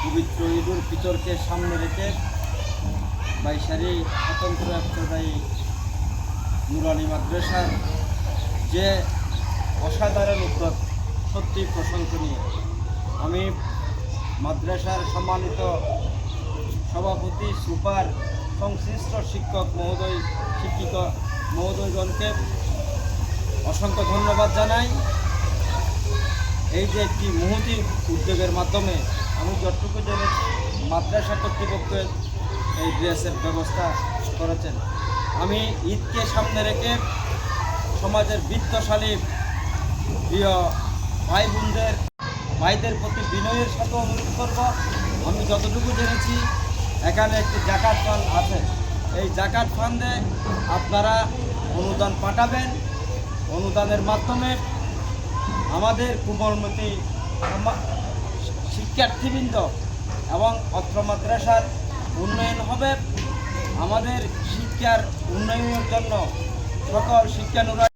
পবিত্র ঈদুল ফিতরকে সামনে রেখে বাইশারি স্বতন্ত্র একটাই নুরানি মাদ্রাসার যে অসাধারণ উদ্যোগ সত্যি প্রশংসনীয়। আমি মাদ্রাসার সম্মানিত সভাপতি, সুপার, সংশ্লিষ্ট শিক্ষক মহোদয়, শিক্ষিকা মহোদয়গণকে অসংখ্য ধন্যবাদ জানাই। এই যে একটি মহতী উদ্যোগের মাধ্যমে আমি যতটুকু জেনেছি মাদ্রাসা কর্তৃপক্ষের এই ড্রেসের ব্যবস্থা করেছেন। আমি ঈদকে সামনে রেখে সমাজের বিত্তশালী প্রিয় ভাইদের প্রতি বিনয়ের সাথে অনুরোধ করব, আমি যতটুকু জেনেছি এখানে একটি জাকাত ফান্ড আছে। এই জাকাত ফান্ডে আপনারা অনুদান পাঠাবেন। অনুদানের মাধ্যমে আমাদের কোমলমতি শিক্ষার্থীবৃন্দ এবং অত্র মাদ্রাসার উন্নয়ন হবে। আমাদের শিক্ষার উন্নয়নের জন্য সকল শিক্ষানুরাগী